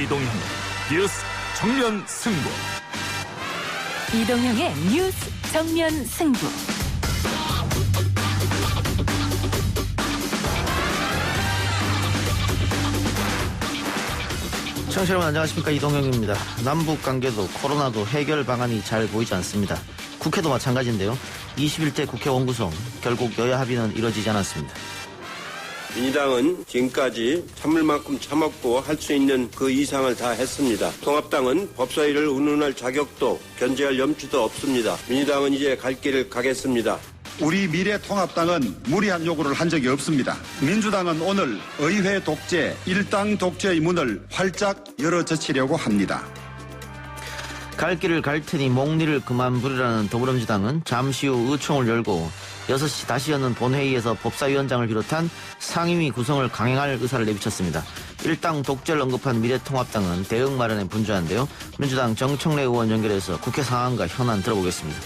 이동형 뉴스 정면 승부. 이동형의 뉴스 정면 승부. 청취자 여러분 안녕하십니까, 이동형입니다. 남북관계도 코로나도 해결 방안이 잘 보이지 않습니다. 국회도 마찬가지인데요. 21대 국회 원구성 결국 여야 합의는 이루어지지 않았습니다. 민주당은 지금까지 참을 만큼 참았고 할 수 있는 그 이상을 다 했습니다. 통합당은 법사위를 운운할 자격도 견제할 염치도 없습니다. 민주당은 이제 갈 길을 가겠습니다. 우리 미래통합당은 무리한 요구를 한 적이 없습니다. 민주당은 오늘 의회 독재, 일당 독재의 문을 활짝 열어젖히려고 합니다. 갈 길을 갈 테니 목리를 그만 부리라는 더불어민주당은 잠시 후 의총을 열고 6시 다시 여는 본회의에서 법사위원장을 비롯한 상임위 구성을 강행할 의사를 내비쳤습니다. 일당 독재를 언급한 미래통합당은 대응 마련에 분주한데요. 민주당 정청래 의원 연결해서 국회 상황과 현안 들어보겠습니다.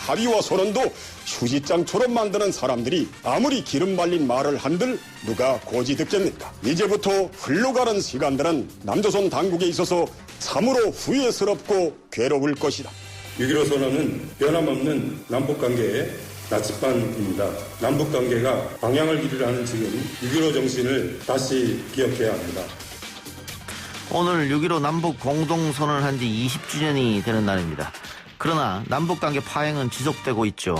합의와 선언도 휴지장처럼 만드는 사람들이 아무리 기름 발린 말을 한들 누가 고지 듣겠습니까? 이제부터 흘러가는 시간들은 남조선 당국에 있어서 참으로 후회스럽고 괴로울 것이다. 6.15 선언은 변함없는 남북관계의 나침반입니다. 남북관계가 방향을 잃으려는 지금 6.15 정신을 다시 기억해야 합니다. 오늘 6.15 남북 공동선언을 한 지 20주년이 되는 날입니다. 그러나 남북관계 파행은 지속되고 있죠.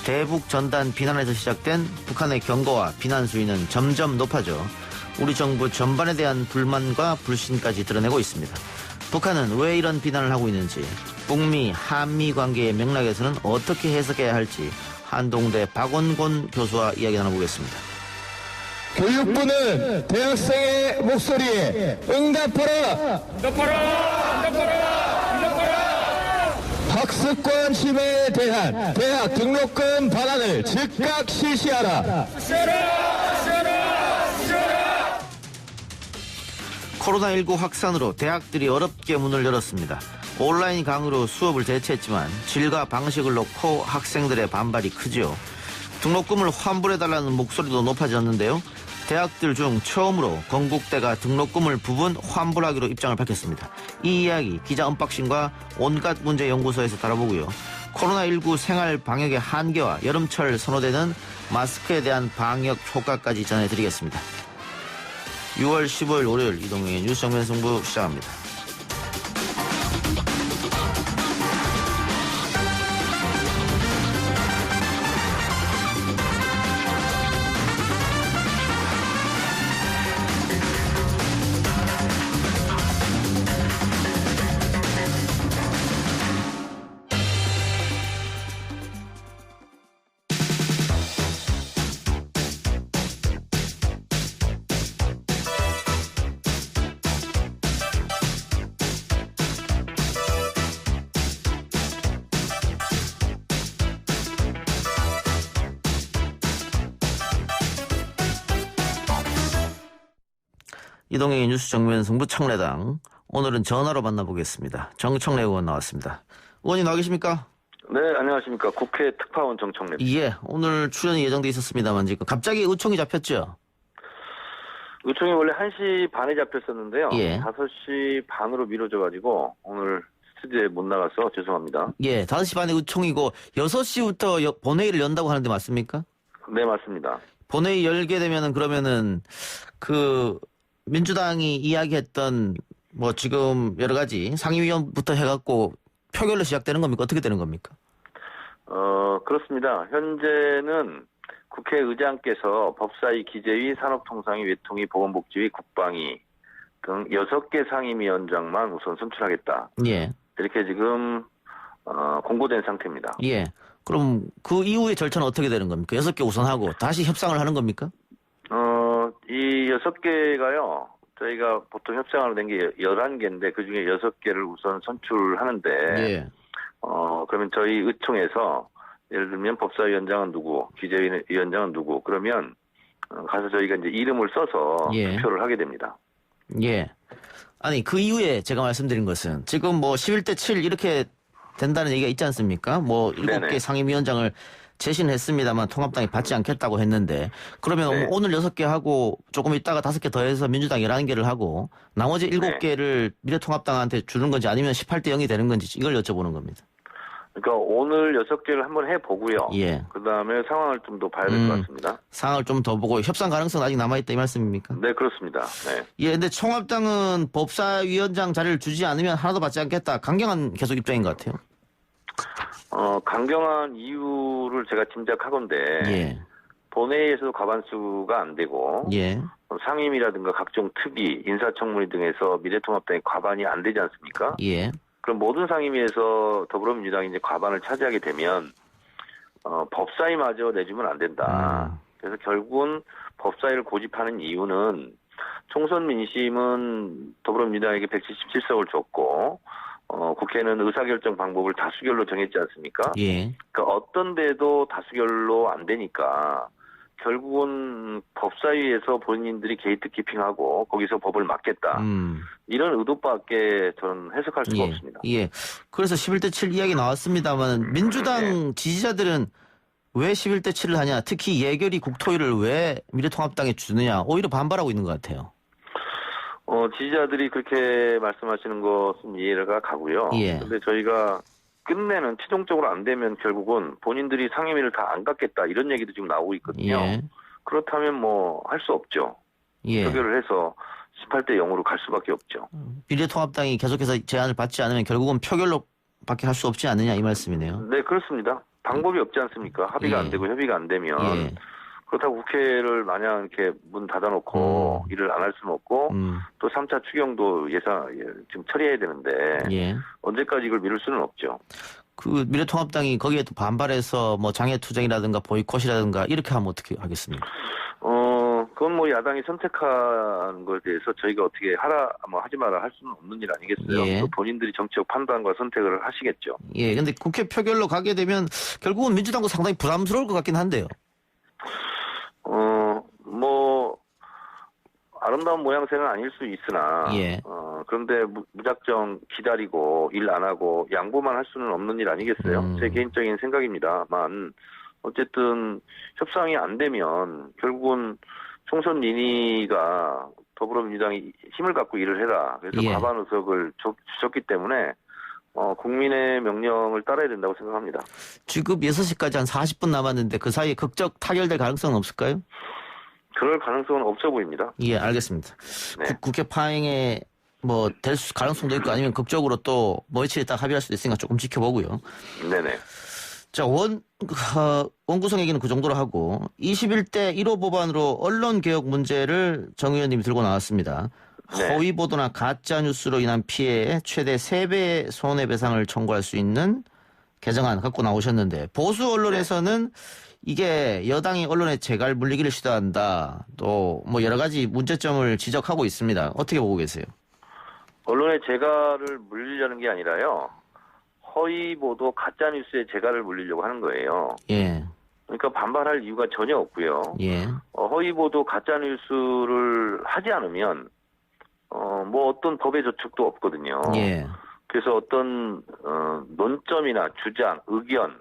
대북 전단 비난에서 시작된 북한의 경고와 비난 수위는 점점 높아져 우리 정부 전반에 대한 불만과 불신까지 드러내고 있습니다. 북한은 왜 이런 비난을 하고 있는지, 북미, 한미 관계의 맥락에서는 어떻게 해석해야 할지 한동대 박원곤 교수와 이야기 나눠보겠습니다. 교육부는 대학생의 목소리에 응답하라! 학습관 침해에 대한 대학 등록금 반환을 즉각 실시하라! 코로나19 확산으로 대학들이 어렵게 문을 열었습니다. 온라인 강의로 수업을 대체했지만 질과 방식을 놓고 학생들의 반발이 크지요. 등록금을 환불해달라는 목소리도 높아졌는데요. 대학들 중 처음으로 건국대가 등록금을 부분 환불하기로 입장을 밝혔습니다. 이 이야기 기자 언박싱과 온갖 문제 연구소에서 다뤄보고요. 코로나19 생활 방역의 한계와 여름철 선호되는 마스크에 대한 방역 효과까지 전해드리겠습니다. 6월 15일 월요일 이동형의 뉴스 정면 승부 시작합니다. 이동형의 뉴스 정면 승부 청래당. 오늘은 전화로 만나보겠습니다. 정청래 의원 나왔습니다. 의원님 나와 계십니까? 네, 안녕하십니까. 국회 특파원 정청래입니다. 예, 오늘 출연이 예정돼 있었습니다만 지금 갑자기 의총이 잡혔죠? 의총이 원래 1시 반에 잡혔었는데요. 예. 5시 반으로 미뤄져가지고 오늘 스튜디오에 못 나가서 죄송합니다. 예, 5시 반에 의총이고 6시부터 본회의를 연다고 하는데 맞습니까? 네, 맞습니다. 본회의 열게 되면은 그러면은 민주당이 이야기했던 뭐 지금 여러 가지 상임위원부터 해갖고 표결로 시작되는 겁니까? 어떻게 되는 겁니까? 그렇습니다. 현재는 국회의장께서 법사위, 기재위, 산업통상위, 외통위, 보건복지위, 국방위 등 6개 상임위원장만 우선 선출하겠다. 예. 이렇게 지금 공고된 상태입니다. 예. 그럼 그 이후의 절차는 어떻게 되는 겁니까? 6개 우선하고 다시 협상을 하는 겁니까? 이 6개가요, 저희가 보통 협상으로 된 게 11개인데, 그 중에 6개를 우선 선출하는데, 예. 그러면 저희 의총에서, 예를 들면 법사위원장은 누구, 기재위원장은 누구, 그러면, 가서 저희가 이제 이름을 써서 예. 투표를 하게 됩니다. 예. 아니, 그 이후에 제가 말씀드린 것은 지금 뭐 11대 7 이렇게 된다는 얘기가 있지 않습니까? 뭐 7개 네네. 상임위원장을 제시는 했습니다만 통합당이 받지 않겠다고 했는데 그러면 네. 오늘 6개 하고 조금 있다가 5개 더해서 민주당 11개를 하고 나머지 7개를 미래통합당한테 주는 건지 아니면 18대 0이 되는 건지 이걸 여쭤보는 겁니다. 그러니까 오늘 6개를 한번 해보고요. 예. 그다음에 상황을 좀 더 봐야 될 것 같습니다. 상황을 좀 더 보고 협상 가능성은 아직 남아있다 이 말씀입니까? 네, 그렇습니다. 네. 예, 근데 통합당은 법사위원장 자리를 주지 않으면 하나도 받지 않겠다. 강경한 계속 입장인 것 같아요. 강경한 이유를 제가 짐작하건대 예. 본회의에서도 과반수가 안 되고 예. 상임이라든가 각종 특위, 인사청문회 등에서 미래통합당이 과반이 안 되지 않습니까? 예. 그럼 모든 상임위에서 더불어민주당이 이제 과반을 차지하게 되면 법사위마저 내주면 안 된다. 그래서 결국은 법사위를 고집하는 이유는 총선 민심은 더불어민주당에게 177석을 줬고 국회는 의사결정 방법을 다수결로 정했지 않습니까? 예. 그러니까 어떤 데도 다수결로 안 되니까 결국은 법사위에서 본인들이 게이트 키핑하고 거기서 법을 막겠다. 이런 의도밖에 저는 해석할 수가 없습니다. 예. 그래서 11대 7 이야기 나왔습니다만 민주당 지지자들은 왜 11대 7을 하냐. 특히 예결위 국토위를 왜 미래통합당에 주느냐. 오히려 반발하고 있는 것 같아요. 지지자들이 그렇게 말씀하시는 것은 이해가 가고요. 예. 근데 저희가 끝내는 최종적으로 안 되면 결국은 본인들이 상임위를 다 안 갖겠다 이런 얘기도 지금 나오고 있거든요. 예. 그렇다면 뭐 할 수 없죠. 예. 표결을 해서 18대 0으로 갈 수밖에 없죠. 미래통합당이 계속해서 제안을 받지 않으면 결국은 표결로 밖에 할 수 없지 않느냐 이 말씀이네요. 네, 그렇습니다. 방법이 없지 않습니까? 합의가 예. 안 되고 협의가 안 되면 예. 그렇다고 국회를 마냥 이렇게 문 닫아놓고 일을 안 할 수는 없고 또 3차 추경도 지금 처리해야 되는데 예. 언제까지 이걸 미룰 수는 없죠. 그 미래통합당이 거기에 또 반발해서 뭐 장애투쟁이라든가 보이콧이라든가 이렇게 하면 어떻게 하겠습니까? 그건 뭐 야당이 선택한 것에 대해서 저희가 어떻게 하지 마라 할 수는 없는 일 아니겠어요? 예. 또 본인들이 정치적 판단과 선택을 하시겠죠. 예, 근데 국회 표결로 가게 되면 결국은 민주당도 상당히 부담스러울 것 같긴 한데요. 뭐 아름다운 모양새는 아닐 수 있으나, 예. 그런데 무작정 기다리고 일 안 하고 양보만 할 수는 없는 일 아니겠어요? 제 개인적인 생각입니다만 어쨌든 협상이 안 되면 결국은 총선 민의가 더불어민주당이 힘을 갖고 일을 해라. 그래서 예. 과반 의석을 주셨기 때문에 국민의 명령을 따라야 된다고 생각합니다. 지금 6시까지 한 40분 남았는데 그 사이에 극적 타결될 가능성은 없을까요? 그럴 가능성은 없어 보입니다. 예, 알겠습니다. 네. 국회 파행에 뭐 될 가능성도 있고 아니면 극적으로 또 며칠 있다 합의할 수도 있으니까 조금 지켜보고요. 네네. 자, 원구성 얘기는 그 정도로 하고 21대 1호 법안으로 언론개혁 문제를 정 의원님이 들고 나왔습니다. 네. 허위 보도나 가짜 뉴스로 인한 피해에 최대 3배의 손해배상을 청구할 수 있는 개정안 갖고 나오셨는데 보수 언론에서는 이게 여당이 언론의 재갈 물리기를 시도한다. 또 뭐 여러 가지 문제점을 지적하고 있습니다. 어떻게 보고 계세요? 언론의 재갈을 물리려는 게 아니라요. 허위 보도 가짜 뉴스의 재갈을 물리려고 하는 거예요. 예. 그러니까 반발할 이유가 전혀 없고요. 예. 허위 보도 가짜 뉴스를 하지 않으면 뭐 어떤 법의 저촉도 없거든요. 예. 그래서 어떤 논점이나 주장, 의견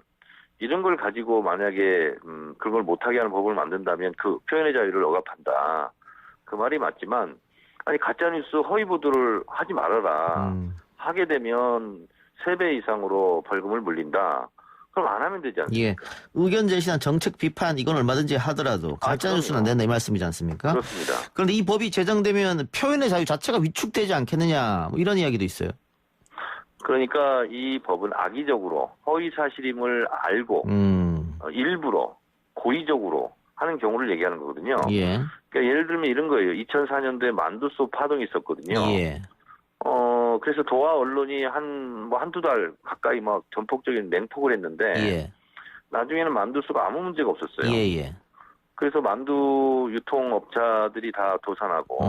이런 걸 가지고 만약에 그걸 못하게 하는 법을 만든다면 그 표현의 자유를 억압한다. 그 말이 맞지만 아니 가짜뉴스 허위 보도를 하지 말아라. 하게 되면 3배 이상으로 벌금을 물린다. 그럼 안 하면 되지 않습니까? 예. 의견 제시나 정책 비판 이건 얼마든지 하더라도 가짜 뉴스는 안 된다 이 말씀이지 않습니까? 그렇습니다. 그런데 이 법이 제정되면 표현의 자유 자체가 위축되지 않겠느냐 뭐 이런 이야기도 있어요. 그러니까 이 법은 악의적으로 허위 사실임을 알고 일부러 고의적으로 하는 경우를 얘기하는 거거든요. 예. 그러니까 예를 들면 이런 거예요. 2004년도에 만두소 파동이 있었거든요. 예. 그래서 도하 언론이 한두 달 가까이 막 전폭적인 맹폭을 했는데 예. 나중에는 만두소가 아무 문제가 없었어요. 예. 그래서 만두 유통업자들이 다 도산하고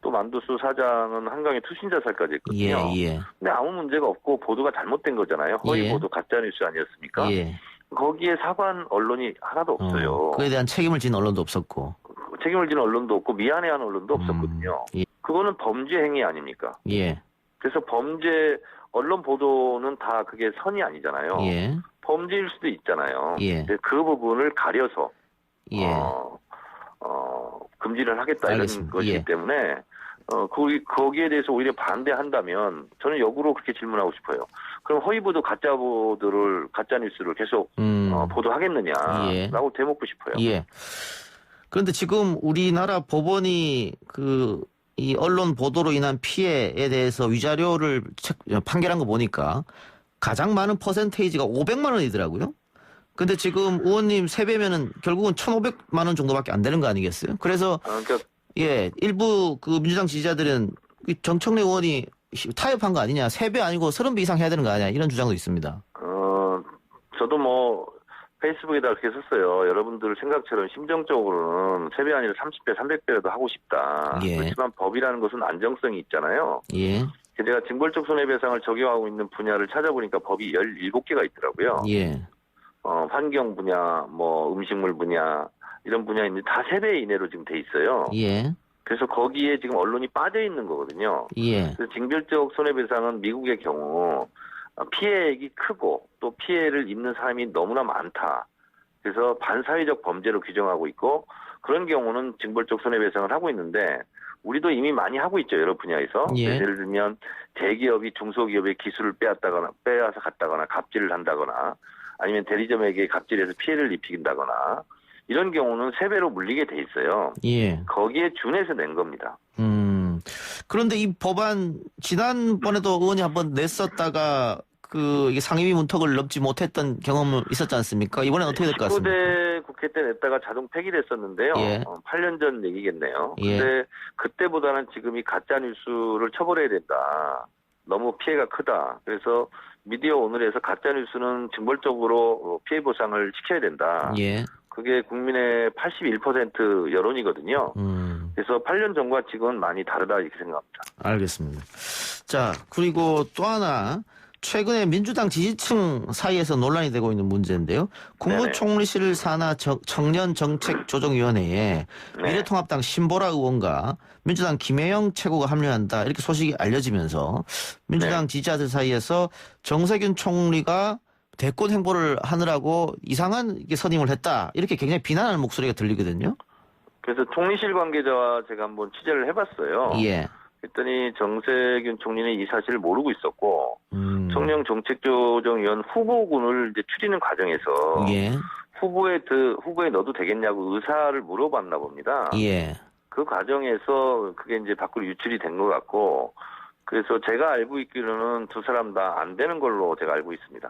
또 만두소 사장은 한강에 투신자살까지 했거든요. 예. 근데 아무 문제가 없고 보도가 잘못된 거잖아요. 허위 예. 보도 가짜뉴스 아니었습니까? 예. 거기에 사과한 언론이 하나도 없어요. 그에 대한 책임을 지는 언론도 없었고. 책임을 지는 언론도 없고 미안해하는 언론도 없었거든요. 예. 그거는 범죄 행위 아닙니까? 예. 그래서 언론 보도는 다 그게 선이 아니잖아요. 예. 범죄일 수도 있잖아요. 예. 근데 그 부분을 가려서 예. 금지를 하겠다 알겠습니다. 이런 것이기 예. 때문에 거기에 대해서 오히려 반대한다면 저는 역으로 그렇게 질문하고 싶어요. 그럼 허위보도 가짜 뉴스를 계속 보도하겠느냐라고 예. 되묻고 싶어요. 예. 그런데 지금 우리나라 법원이 이 언론 보도로 인한 피해에 대해서 위자료를 판결한 거 보니까 가장 많은 퍼센테이지가 500만 원이더라고요. 근데 지금 의원님 세배면은 결국은 1,500만 원 정도밖에 안 되는 거 아니겠어요? 그래서 그러니까 예, 일부 민주당 지지자들은 정청래 의원이 타협한 거 아니냐, 3배 아니고 30배 이상 해야 되는 거 아니냐 이런 주장도 있습니다. 저도 페이스북에다 그렇게 썼어요. 여러분들 생각처럼 심정적으로는 3배 아니라 30배, 300배라도 하고 싶다. 예. 그렇지만 법이라는 것은 안정성이 있잖아요. 예. 제가 징벌적 손해배상을 적용하고 있는 분야를 찾아보니까 법이 17개가 있더라고요. 예. 환경 분야, 음식물 분야, 이런 분야인데 다 3배 이내로 지금 돼 있어요. 예. 그래서 거기에 지금 언론이 빠져 있는 거거든요. 예. 그래서 징벌적 손해배상은 미국의 경우 피해액이 크고 또 피해를 입는 사람이 너무나 많다. 그래서 반사회적 범죄로 규정하고 있고 그런 경우는 징벌적 손해배상을 하고 있는데 우리도 이미 많이 하고 있죠. 여러 분야에서. 예. 예를 들면 대기업이 중소기업의 기술을 빼앗아 갔다거나 갑질을 한다거나 아니면 대리점에게 갑질해서 피해를 입힌다거나 이런 경우는 3배로 물리게 돼 있어요. 예. 거기에 준해서 낸 겁니다. 그런데 이 법안 지난번에도 의원이 한번 냈었다가 이게 상임위 문턱을 넘지 못했던 경험은 있었지 않습니까? 이번엔 어떻게 될 것 같습니까? 19대 국회 때 냈다가 자동 폐기됐었는데요. 예. 8년 전 얘기겠네요. 예. 근데 그때보다는 지금 이 가짜 뉴스를 처벌해야 된다. 너무 피해가 크다. 그래서 미디어 오늘에서 가짜 뉴스는 징벌적으로 피해 보상을 시켜야 된다. 예. 그게 국민의 81% 여론이거든요. 그래서 8년 전과 지금은 많이 다르다 이렇게 생각합니다. 알겠습니다. 자, 그리고 또 하나 최근에 민주당 지지층 사이에서 논란이 되고 있는 문제인데요. 국무총리실 산하 청년정책조정위원회에 미래통합당 신보라 의원과 민주당 김혜영 최고가 합류한다. 이렇게 소식이 알려지면서 민주당 지지자들 사이에서 정세균 총리가 대권 행보를 하느라고 이상한 선임을 했다. 이렇게 굉장히 비난하는 목소리가 들리거든요. 그래서 총리실 관계자와 제가 한번 취재를 해봤어요. 예. 그랬더니 정세균 총리는 이 사실을 모르고 있었고 청년정책조정위원 후보군을 이제 추리는 과정에서 예. 후보에 넣어도 되겠냐고 의사를 물어봤나 봅니다. 예. 그 과정에서 그게 이제 밖으로 유출이 된 것 같고 그래서 제가 알고 있기로는 두 사람 다 안 되는 걸로 제가 알고 있습니다.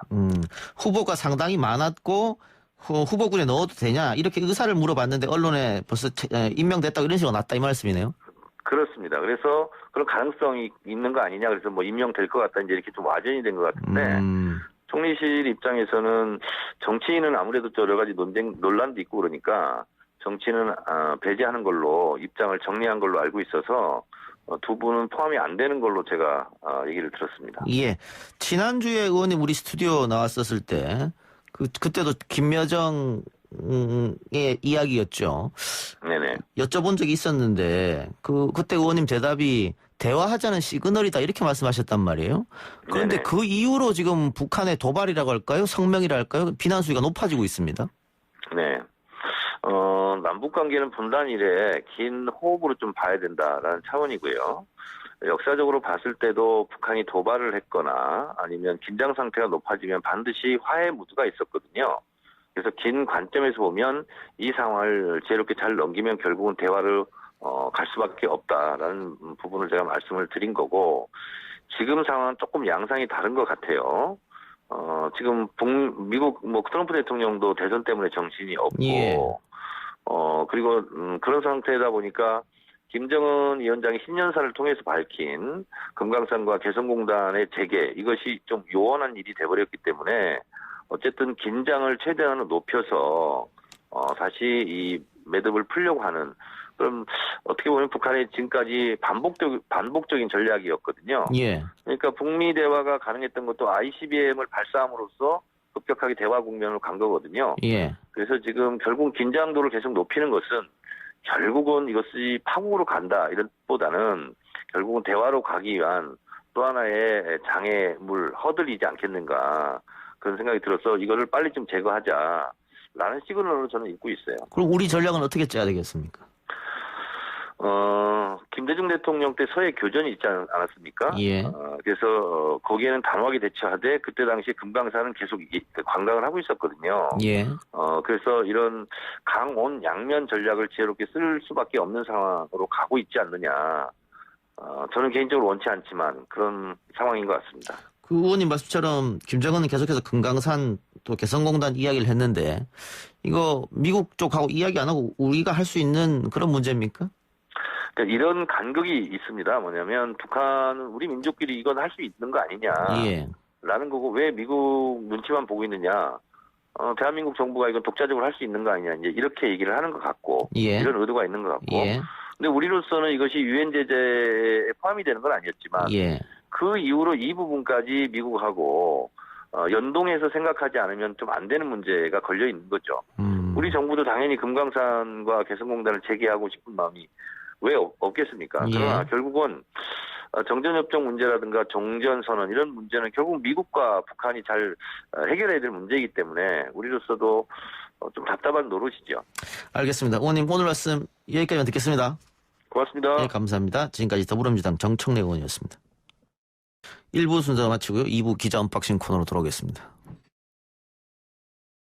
후보가 상당히 많았고 후보군에 넣어도 되냐 이렇게 의사를 물어봤는데 언론에 벌써 임명됐다고 이런 식으로 났다 이 말씀이네요. 그렇습니다. 그래서 그런 가능성이 있는 거 아니냐 그래서 임명될 것 같다 이제 이렇게 좀 와전이 된 것 같은데 총리실 입장에서는 정치인은 아무래도 여러 가지 논란도 있고 그러니까 정치인은 배제하는 걸로 입장을 정리한 걸로 알고 있어서 두 분은 포함이 안 되는 걸로 제가 얘기를 들었습니다. 예. 지난주에 의원님 우리 스튜디오 나왔었을 때 그때도 김여정의 이야기였죠. 네네. 여쭤본 적이 있었는데 그때 의원님 대답이 대화하자는 시그널이다 이렇게 말씀하셨단 말이에요. 그런데 네네. 그 이후로 지금 북한의 도발이라고 할까요? 성명이라 할까요? 비난 수위가 높아지고 있습니다. 네. 남북관계는 분단 이래 긴 호흡으로 좀 봐야 된다라는 차원이고요. 역사적으로 봤을 때도 북한이 도발을 했거나 아니면 긴장 상태가 높아지면 반드시 화해 무드가 있었거든요. 그래서 긴 관점에서 보면 이 상황을 지혜롭게 잘 넘기면 결국은 대화를 갈 수밖에 없다라는 부분을 제가 말씀을 드린 거고 지금 상황은 조금 양상이 다른 것 같아요. 지금 미국 트럼프 대통령도 대선 때문에 정신이 없고 예. 그리고 그런 상태다 보니까 김정은 위원장이 신년사를 통해서 밝힌 금강산과 개성공단의 재개 이것이 좀 요원한 일이 돼버렸기 때문에 어쨌든 긴장을 최대한 높여서 다시 이 매듭을 풀려고 하는 그럼 어떻게 보면 북한의 지금까지 반복적인 전략이었거든요. 예. 그러니까 북미 대화가 가능했던 것도 ICBM을 발사함으로써 급격하게 대화 국면으로 간 거거든요. 예. 그래서 지금 결국 긴장도를 계속 높이는 것은 결국은 이것이 파국으로 간다 이런 보다는 결국은 대화로 가기 위한 또 하나의 장애물, 허들이지 않겠는가 그런 생각이 들어서 이거를 빨리 좀 제거하자라는 시그널로 저는 읽고 있어요. 그럼 우리 전략은 어떻게 짜야 되겠습니까? 김대중 대통령 때 서해 교전이 있지 않았습니까? 예. 그래서 거기에는 단호하게 대처하되 그때 당시에 금강산은 계속 관광을 하고 있었거든요. 예. 그래서 이런 강온 양면 전략을 지혜롭게 쓸 수밖에 없는 상황으로 가고 있지 않느냐. 저는 개인적으로 원치 않지만 그런 상황인 것 같습니다. 그 의원님 말씀처럼 김정은은 계속해서 금강산 또 개성공단 이야기를 했는데 이거 미국 쪽하고 이야기 안 하고 우리가 할 수 있는 그런 문제입니까? 그러니까 이런 간극이 있습니다. 뭐냐면 북한은 우리 민족끼리 이건 할 수 있는 거 아니냐. 예. 라는 거고 왜 미국 눈치만 보고 있느냐. 대한민국 정부가 이건 독자적으로 할 수 있는 거 아니냐. 이제 이렇게 얘기를 하는 것 같고 예. 이런 의도가 있는 것 같고. 예. 근데 우리로서는 이것이 유엔 제재에 포함이 되는 건 아니었지만 예. 그 이후로 이 부분까지 미국하고 연동해서 생각하지 않으면 좀 안 되는 문제가 걸려 있는 거죠. 우리 정부도 당연히 금강산과 개성공단을 재개하고 싶은 마음이 왜 없겠습니까? 예. 그러나 결국은 정전협정 문제라든가 종전선언 이런 문제는 결국 미국과 북한이 잘 해결해야 될 문제이기 때문에 우리로서도 좀 답답한 노릇이죠. 알겠습니다. 의원님 오늘 말씀 여기까지만 듣겠습니다. 고맙습니다. 네, 감사합니다. 지금까지 더불어민주당 정청래 의원이었습니다. 1부 순서 마치고요. 2부 기자 언박싱 코너로 돌아오겠습니다.